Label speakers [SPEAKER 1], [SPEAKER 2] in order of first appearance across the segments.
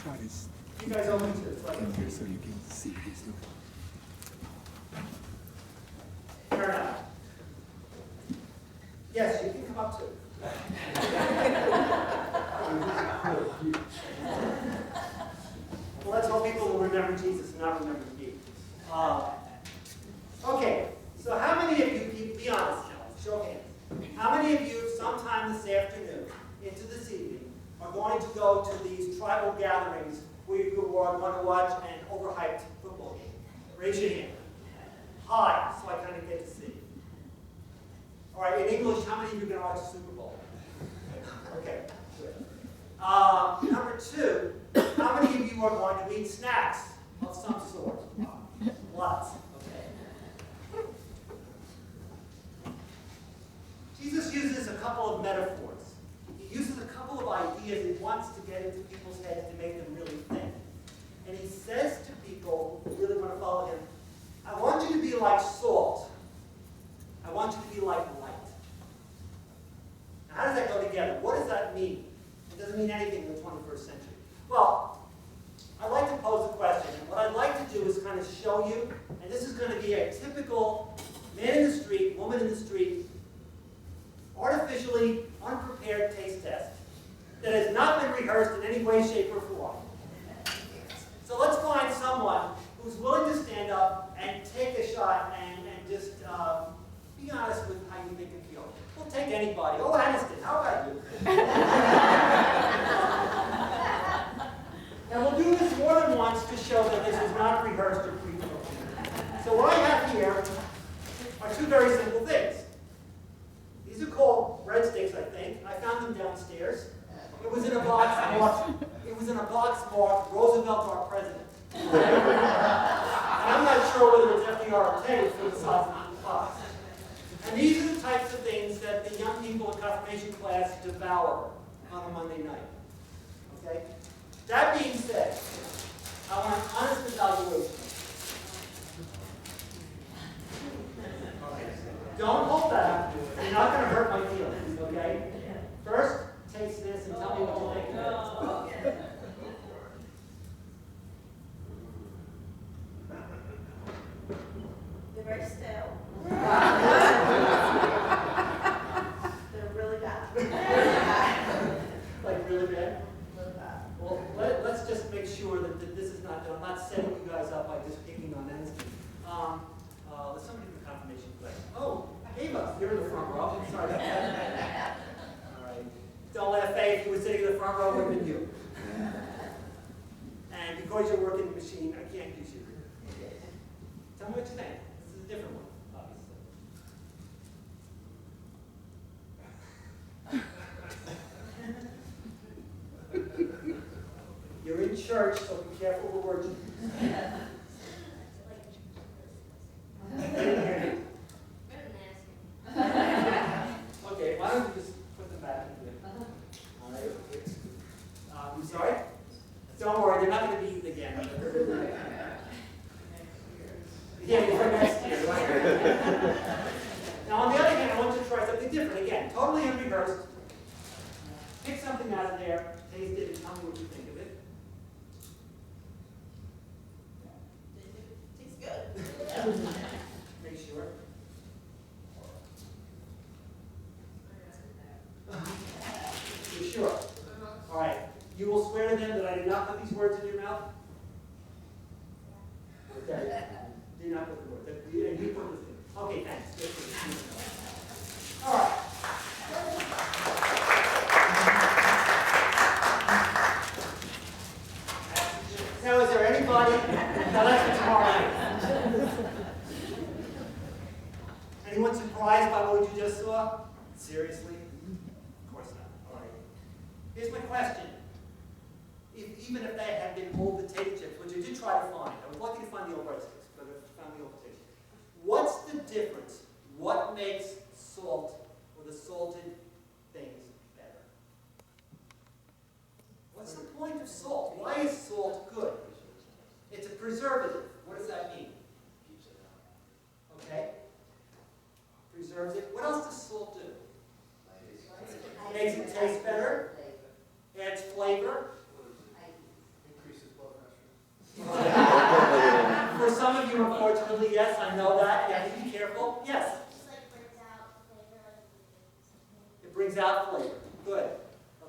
[SPEAKER 1] try this.
[SPEAKER 2] You guys open to this, like
[SPEAKER 1] Come here so you can see what he's doing.
[SPEAKER 2] turn out. Yes, you can come up too. Well, let's hope people will remember Jesus and not remember me. Okay, so how many of you, be honest now, show of hands. How many of you, sometime this afternoon, into this evening, are going to go to these tribal gatherings where you are going to watch an overhyped football game? Raise your hand. High, so I kind of get to see. All right, in English, how many of you are going to watch the Super Bowl? Okay, good. Number two, how many of you are going to eat snacks of some sort? Lots, okay. Jesus uses a couple of metaphors. He uses a couple of ideas he wants to get into people's heads to make them really think. And he says to people who really want to follow him, I want you to be like salt. I want you to be like light. Now, how does that go together? What does that mean? It doesn't mean anything in the 21st century. Well, I'd like to pose a question. And what I'd like to do is kind of show you, and this is going to be a typical man in the street, woman in the street, artificially unprepared taste test that has not been rehearsed in any way, shape, or form. So let's find someone who's willing to stand up and take a shot and just be honest with how you think it feels. We'll take anybody. Oh, Aniston, how about you? And we'll do this more than once to show that this is not rehearsed or pre-filmed. So what I have here are two very simple things. These are called breadsticks, I think. I found them downstairs. It was in a box marked Roosevelt, our president. And I'm not sure whether it's FDR or Teddy for the size of the box. And these are the types of things that the young people in confirmation class devour on a Monday night. Okay? That being said, I want an honest evaluation. Don't hold back. You're not going to hurt my feelings, okay? First, taste this and tell me what you think of it.
[SPEAKER 3] They're very stale. They're really bad.
[SPEAKER 2] Like really bad?
[SPEAKER 3] Really bad.
[SPEAKER 2] Well, let's just make sure that this is not done. I'm not setting you guys up by just picking on Aniston. Let's somebody in the confirmation class. Oh, Ava, you're in the front row. Sorry about that. All right. Don't let Faye, if you were sitting in the front row, it would have been you. And because you're working the machine, I can't use you. Tell me what you think. This is a different one, obviously. You're in church, so be careful with words. Okay, why don't you just put them back in here? All right. I'm sorry? Don't worry, they're not going to be eaten again. Yeah, for next year, right? Now, on the other hand, I want you to try something different. Again, totally unrehearsed. Pick something out of there, taste it, and tell me what you think of it.
[SPEAKER 3] Tastes good.
[SPEAKER 2] Make sure. You sure? All right. You will swear to them that I did not put these words in your mouth? Okay. Do not put the words. And you put this in. Okay, thanks. Good. All right. Now, is there anybody? Now, that's for tomorrow night. Anyone surprised by what you just saw? Seriously? Of course not. All right. Here's my question. Even if they had been old potato chips, which I did try to find, I was lucky to find the old breadsticks, but I found the old potato chips. What's the difference? What makes salt or the salted things better? What's the point of salt? Why is salt good? It's a preservative. What does that mean? Okay? Preserves it. What else does salt do? Makes it taste better. Adds flavor. of you, unfortunately, yes, I know that. You have to be careful. Yes.
[SPEAKER 4] Just like brings out flavor, like
[SPEAKER 2] It brings out flavor. Good.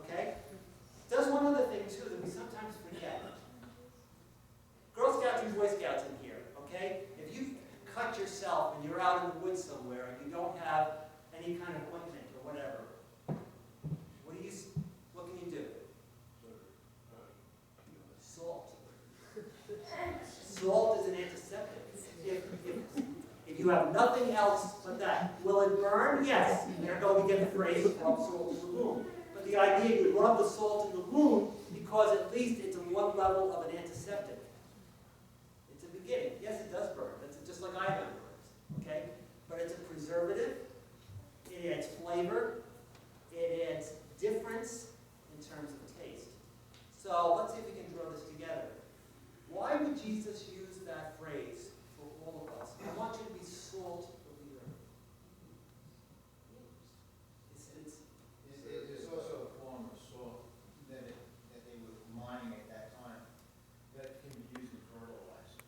[SPEAKER 2] Okay? It does one other thing, too, that we sometimes forget. Girl Scouts and Boy Scouts in here, okay? If you cut yourself and you're out in the woods somewhere and you don't have any kind of ointment or whatever, what can you do? Salt. Salt is an antiseptic. If you have nothing else but that, will it burn? Yes. There go we get the phrase, rub salt in the wound. But the idea, you rub the salt in the wound because at least it's on one level of an antiseptic. It's a beginning. Yes, it does burn. It's just like iodine burns. Okay? But it's a preservative. It adds flavor. It adds difference in terms of taste. So let's see if we can draw this together. Why would Jesus use that phrase for all of us? I want you to be salt of the earth.
[SPEAKER 5] There's also a form of salt that they were mining at that time that can be used in fertilizer.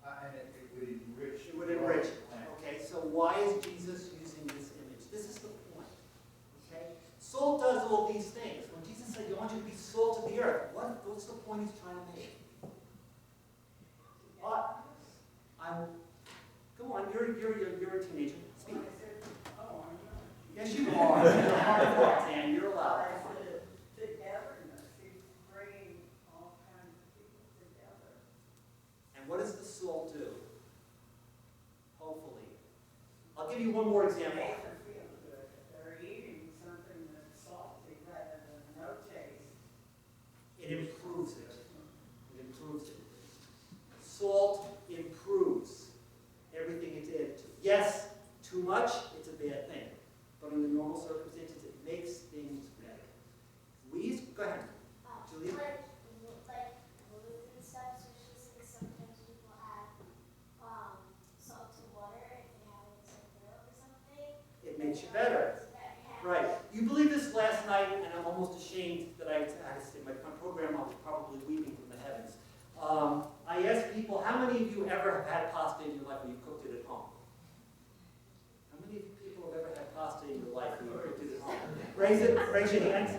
[SPEAKER 5] And it would enrich.
[SPEAKER 2] It would enrich.
[SPEAKER 5] the plant.
[SPEAKER 2] Okay, so why is Jesus using this image? This is the point. Okay? Salt does all these things. When Jesus said, I want you to be salt of the earth, what's the point he's trying to make? Come on, you're a teenager. Speak. Yes, you are. You're hard work, Dan. You're allowed.
[SPEAKER 6] Togetherness, he's bringing all kinds of people together.
[SPEAKER 2] And what does the salt do? Hopefully. I'll give you one more example.
[SPEAKER 6] Makes them feel good. They're eating something that's salty rather than no taste.
[SPEAKER 2] It improves it. It improves it. Salt improves everything it did. Yes, too much, it's a bad thing. But under normal circumstances, it makes things better. Louise, go ahead. Julia?
[SPEAKER 4] like gluten and stuff, especially since sometimes people add salt to water if they have like some milk or something.
[SPEAKER 2] It makes you better. Right. You believe this last night, and I'm almost ashamed that I had to say my program, I was probably weeping from the heavens. I asked people, how many of you ever have had pasta in your life when you cooked it at home? How many people have ever had pasta in your life when you cooked it at home? Raise your hands.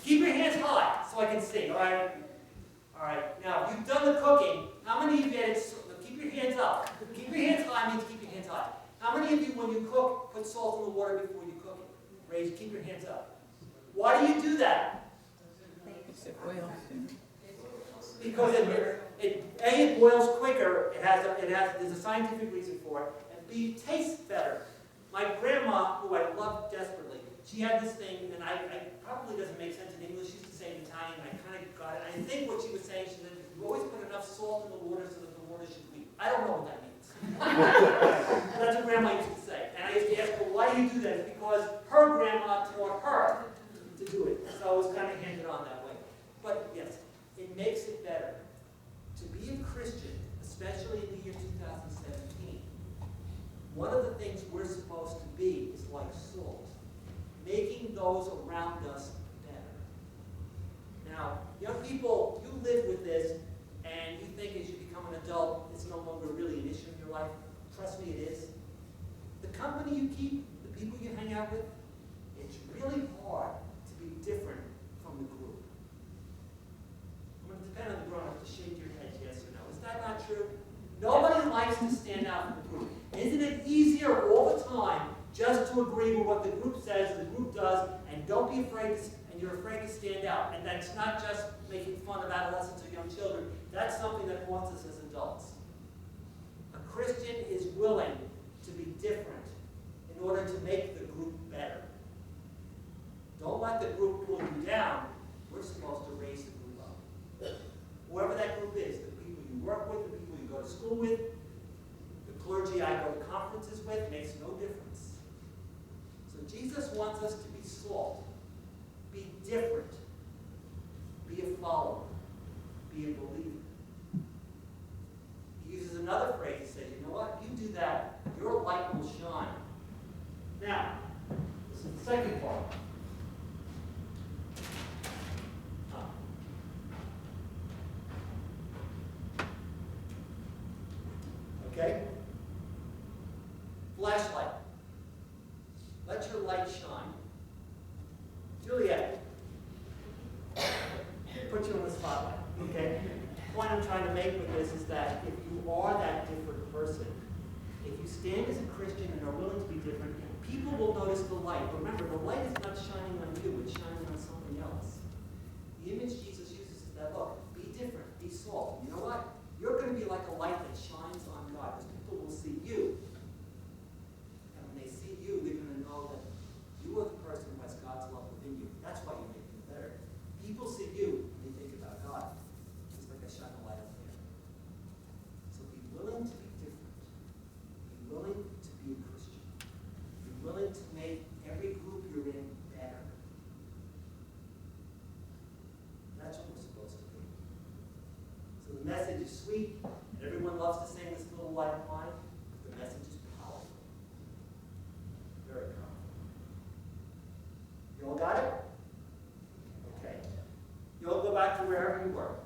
[SPEAKER 2] Keep your hands high so I can see, all right? All right. Now, if you've done the cooking, how many of you had keep your hands up. Keep your hands high means keep your hands high. How many of you, when you cook, put salt in the water before you cook it? Keep your hands up. Why do you do that? Because it boils quicker. There's a scientific reason for it, and B, it tastes better. My grandma, who I loved desperately, she had this thing, and I probably doesn't make sense in English. She used to say it in Italian, and I kind of got it. I think what she was saying, she said, you always put enough salt in the water so that the water should weep. I don't know what that means. That's what grandma used to say. And I used to ask her, why do you do that? It's because her grandma taught her to do it. So it was kind of handed on that way. But yes, it makes it better. To be a Christian, especially in the year 2017, one of the things we're supposed to be is like salt, making those around us better. Now, young people, you live with this, and you think as you become an adult, it's no longer really an issue in your life. Trust me, it is. The company you keep, the people you hang out with, it's really hard to be different from the group. I'm going to depend on the grown-ups to shake your head yes or no. Is that not true? Nobody likes to stand out from the group. Isn't it easier all the time just to agree with what the group says, the group does, and don't be afraid, and you're afraid to stand out? And that's not just making fun of adolescents or young children. That's something that haunts us as adults. A Christian is willing to be different in order to make the group better. Don't let the group pull you down. We're supposed to raise the group up. Whoever that group is, the people you work with, the people you go to school with, the clergy I go to conferences with, makes no difference. So Jesus wants us to be salt, be different, be a follower, be a believer. He uses another phrase. He says, you know what? If you do that, your light will shine. Now, this is the second part. spotlight, okay? The point I'm trying to make with this is that if you are that different person, if you stand as a Christian and are willing to be different, people will notice the light. Remember, the light is not shining on you, it's shining on something else. The image Jesus uses is that, look, be different, be salt. You know what? You're going to be like a light that shines on God, because people will see you. And when they see you, they're going to know that you are the person who has God's love within you. That's why you make them better. People see you, and they think about God. It's like I shine a light up there. So be willing to be different. Be willing to be a Christian. Be willing to make every group you're in better. That's what we're supposed to be. So the message is sweet, and everyone loves to sing this little light of mine. The message is powerful. Very powerful. You all got it? Okay. You all go back to wherever you were.